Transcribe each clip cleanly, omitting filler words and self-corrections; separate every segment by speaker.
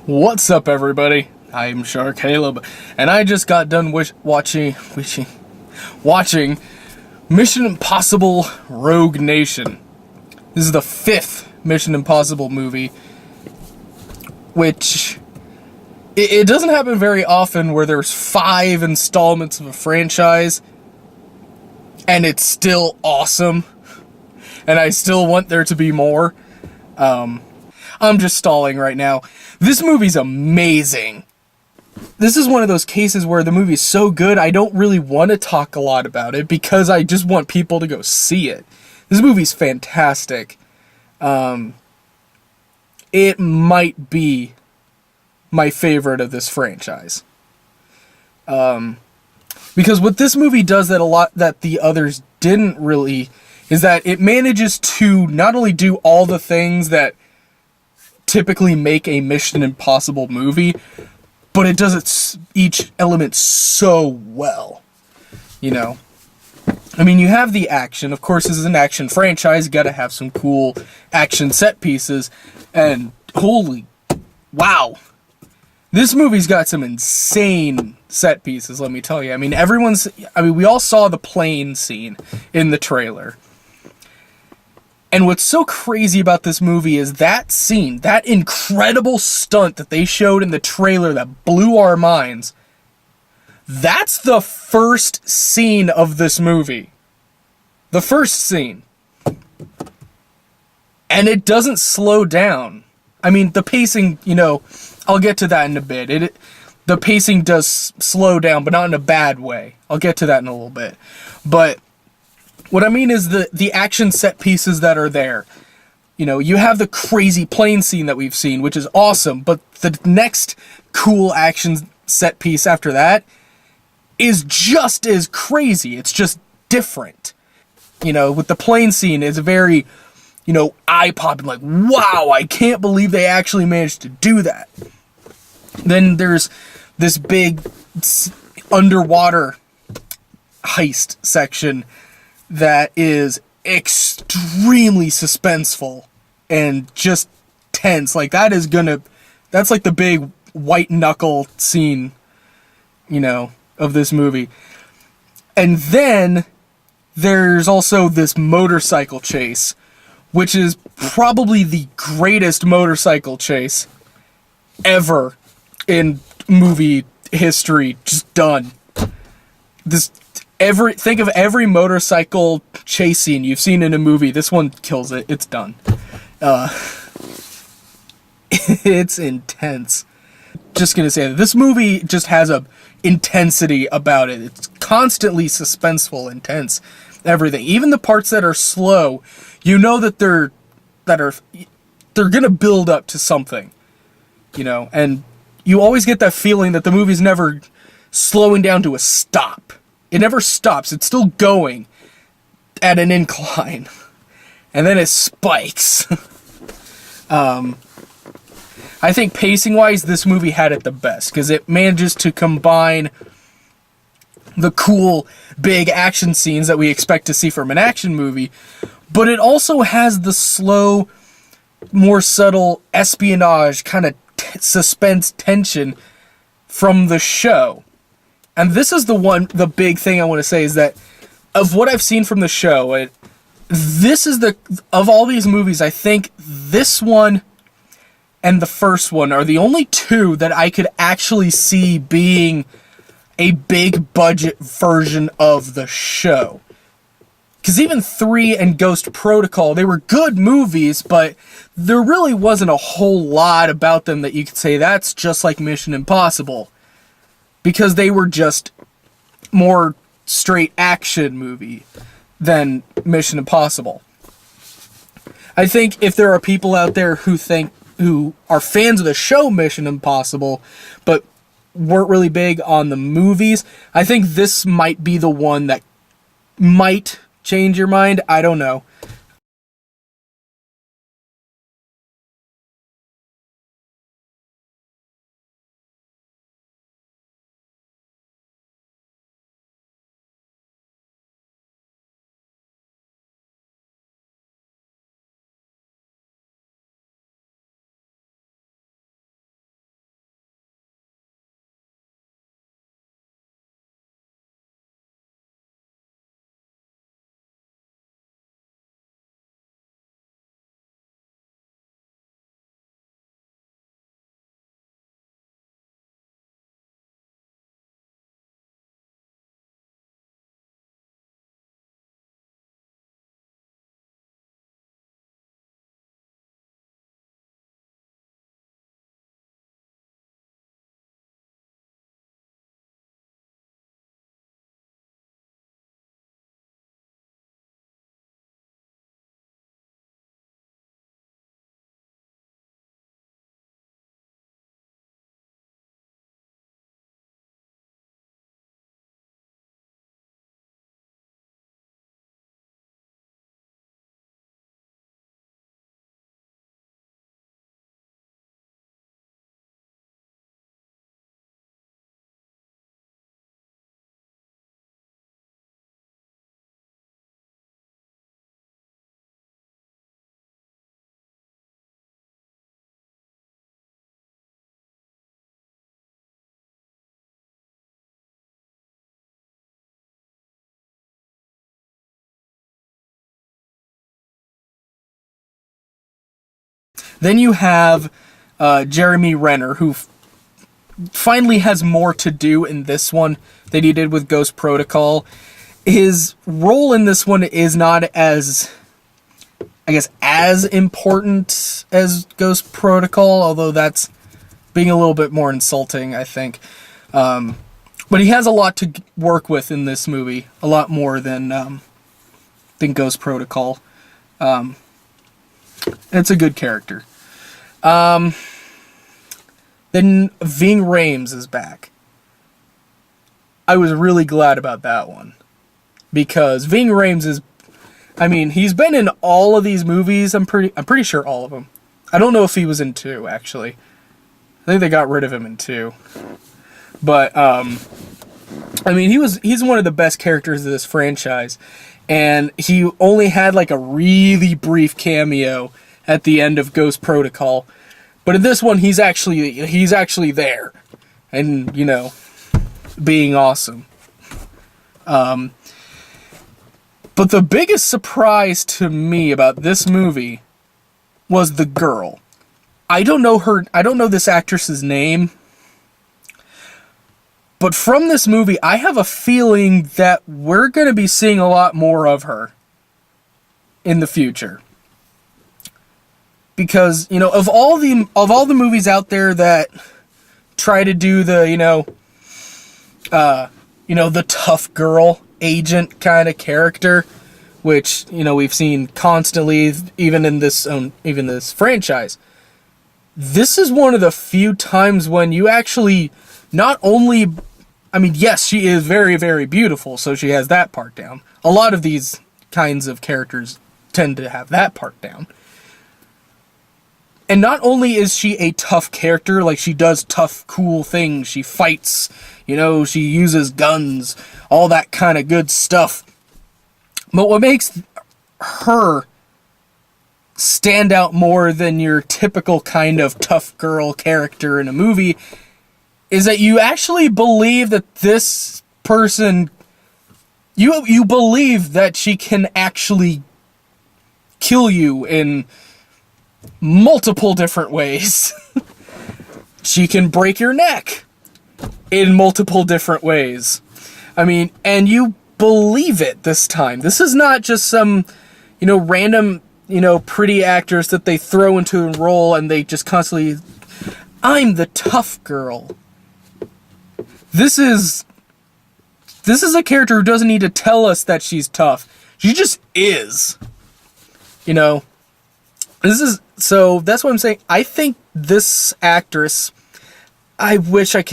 Speaker 1: What's up, everybody? I'm Shark Caleb, and I just got done watching Mission Impossible Rogue Nation. This is the 5th Mission Impossible movie, which it doesn't happen very often where there's 5 installments of a franchise, and it's still awesome, and I still want there to be more. I'm just stalling right now. This movie's amazing. This is one of those cases where the movie's so good, I don't really want to talk a lot about it because I just want people to go see it. This movie's fantastic. It might be my favorite of this franchise. Because what this movie does that the others didn't really is that it manages to not only do all the things that typically make a Mission Impossible movie, but it does each element so well. You know, I mean, you have the action. Of course, this is an action franchise. You gotta have some cool action set pieces. And holy wow, this movie's got some insane set pieces, let me tell you. I mean, we all saw the plane scene in the trailer. And what's so crazy about this movie is that scene, that incredible stunt that they showed in the trailer that blew our minds. That's the first scene of this movie. The first scene. And it doesn't slow down. I mean, the pacing, I'll get to that in a bit. The pacing does slow down, but not in a bad way. I'll get to that in a little bit. But what I mean is the action set pieces that are there. You have the crazy plane scene that we've seen, which is awesome, but the next cool action set piece after that is just as crazy. It's just different. With the plane scene, it's very, eye-popping, like, wow, I can't believe they actually managed to do that. Then there's this big underwater heist section that is extremely suspenseful and just tense. Like, that's like the big white knuckle scene, of this movie. And then there's also this motorcycle chase, which is probably the greatest motorcycle chase ever in movie history. Just done. Think of every motorcycle chase scene you've seen in a movie. This one kills it. It's done. It's intense. Just gonna say that this movie just has a intensity about it. It's constantly suspenseful, intense, everything. Even the parts that are slow, that they're gonna build up to something. And you always get that feeling that the movie's never slowing down to a stop. It never stops. It's still going at an incline. And then it spikes. I think pacing-wise, this movie had it the best, because it manages to combine the cool, big action scenes that we expect to see from an action movie, but it also has the slow, more subtle espionage, kind of suspense tension from the show. And this is the big thing I want to say is that of what I've seen from the show, of all these movies, I think this one and the first one are the only two that I could actually see being a big budget version of the show. Because even 3 and Ghost Protocol, they were good movies, but there really wasn't a whole lot about them that you could say that's just like Mission Impossible. Because they were just more straight action movie than Mission Impossible. I think if there are people out there who are fans of the show Mission Impossible, but weren't really big on the movies, I think this might be the one that might change your mind. I don't know. Then you have Jeremy Renner, who finally has more to do in this one than he did with Ghost Protocol. His role in this one is not as, I guess, as important as Ghost Protocol, although that's being a little bit more insulting, I think. But he has a lot to work with in this movie, a lot more than Ghost Protocol. It's a good character. Then Ving Rhames is back. I was really glad about that one, because Ving Rhames is, I mean, he's been in all of these movies. I'm pretty sure all of them. I don't know if he was in 2, actually. I think they got rid of him in 2. But I mean, he's one of the best characters of this franchise, and he only had like a really brief cameo at the end of Ghost Protocol. But in this one, he's actually there, and, you know, being awesome. But the biggest surprise to me about this movie was the girl. I don't know this actress's name, but from this movie, I have a feeling that we're going to be seeing a lot more of her in the future. Because, you know, of all the movies out there that try to do the, the tough girl agent kind of character, which, you know, we've seen constantly even in this franchise. This is one of the few times when you actually not only, I mean, yes, she is very, very beautiful, so she has that part down. A lot of these kinds of characters tend to have that part down. And not only is she a tough character, like she does tough, cool things, she fights, you know, she uses guns, all that kind of good stuff. But what makes her stand out more than your typical kind of tough girl character in a movie is that you actually believe that this person, you believe that she can actually kill you in multiple different ways. She can break your neck in multiple different ways. I mean, and you believe it this time. This is not just some, random, pretty actors that they throw into a role and they just constantly, I'm the tough girl. This is a character who doesn't need to tell us that she's tough. She just is. So that's what I'm saying. I think this actress, I wish I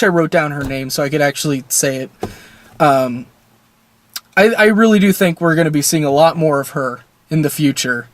Speaker 1: wrote down her name so I could actually say it. I really do think we're going to be seeing a lot more of her in the future,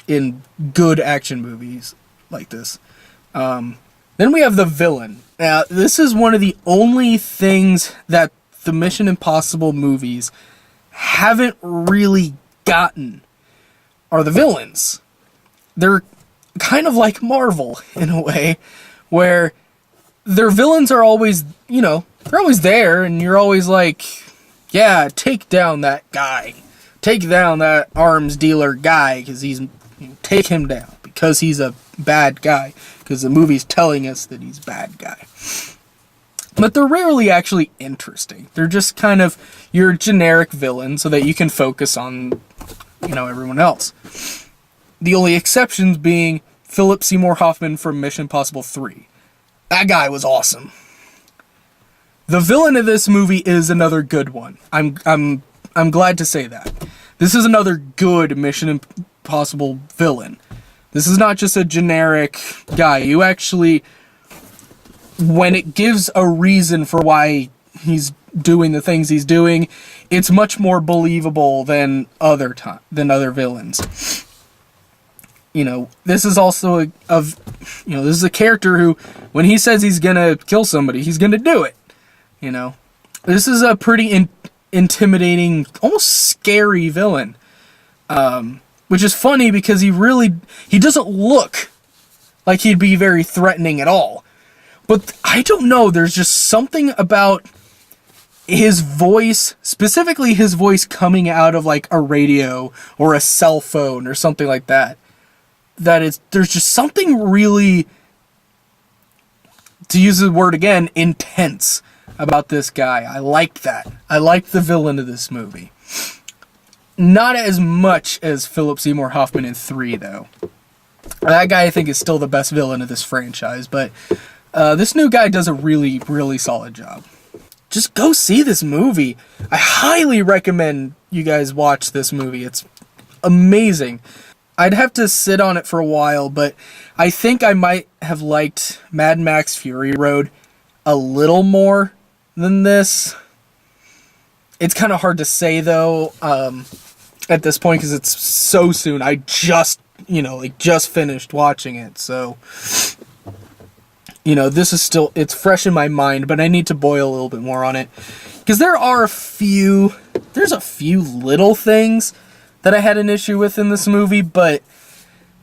Speaker 1: in good action movies like this. Then we have the villain. Now, this is one of the only things that the Mission Impossible movies haven't really gotten, are the villains. They're kind of like Marvel in a way, where their villains are always, they're always there, and you're always like, yeah, take down that guy. Take down that arms dealer guy, because take him down, because he's a bad guy, because the movie's telling us that he's a bad guy. But they're rarely actually interesting. They're just kind of your generic villain so that you can focus on, everyone else. The only exceptions being Philip Seymour Hoffman from Mission Impossible 3. That guy was awesome. The villain of this movie is another good one. I'm glad to say that. This is another good Mission Impossible villain. This is not just a generic guy. You actually, when it gives a reason for why he's doing the things he's doing, it's much more believable than other villains. This is also this is a character who, when he says he's gonna kill somebody, he's gonna do it. This is a pretty intimidating, almost scary villain. Which is funny because he doesn't look like he'd be very threatening at all. But I don't know, there's just something about his voice, specifically his voice coming out of like a radio or a cell phone or something like that, there's just something really, to use the word again, intense about this guy. I like that. I like the villain of this movie. Not as much as Philip Seymour Hoffman in 3, though. That guy, I think, is still the best villain of this franchise, but this new guy does a really, really solid job. Just go see this movie. I highly recommend you guys watch this movie. It's amazing. I'd have to sit on it for a while, but I think I might have liked Mad Max Fury Road a little more than this. It's kind of hard to say, though, at this point, because it's so soon. I just, just finished watching it, so this is still, it's fresh in my mind, but I need to boil a little bit more on it. Because there's a few little things that I had an issue with in this movie, but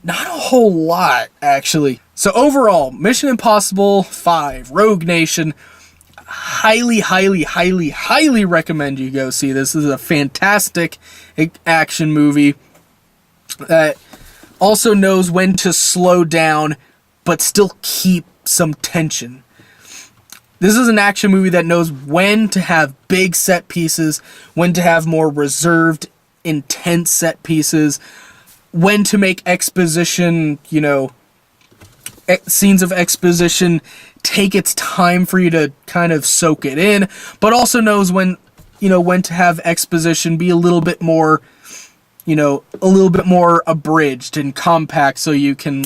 Speaker 1: not a whole lot, actually. So overall, Mission Impossible 5, Rogue Nation, highly, highly, highly, highly recommend you go see this. This is a fantastic action movie that also knows when to slow down, but still keep some tension. This is an action movie that knows when to have big set pieces, when to have more reserved, intense set pieces, when to make exposition, scenes of exposition take its time for you to kind of soak it in, but also knows when to have exposition be a little bit more abridged and compact so you can,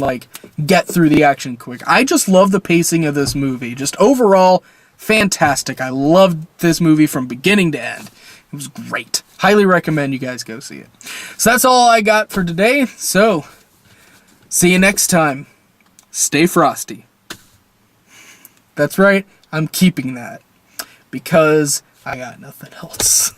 Speaker 1: get through the action quick. I just love the pacing of this movie. Just overall, fantastic. I loved this movie from beginning to end. It was great. Highly recommend you guys go see it. So that's all I got for today. So, see you next time. Stay frosty. That's right. I'm keeping that. Because I got nothing else.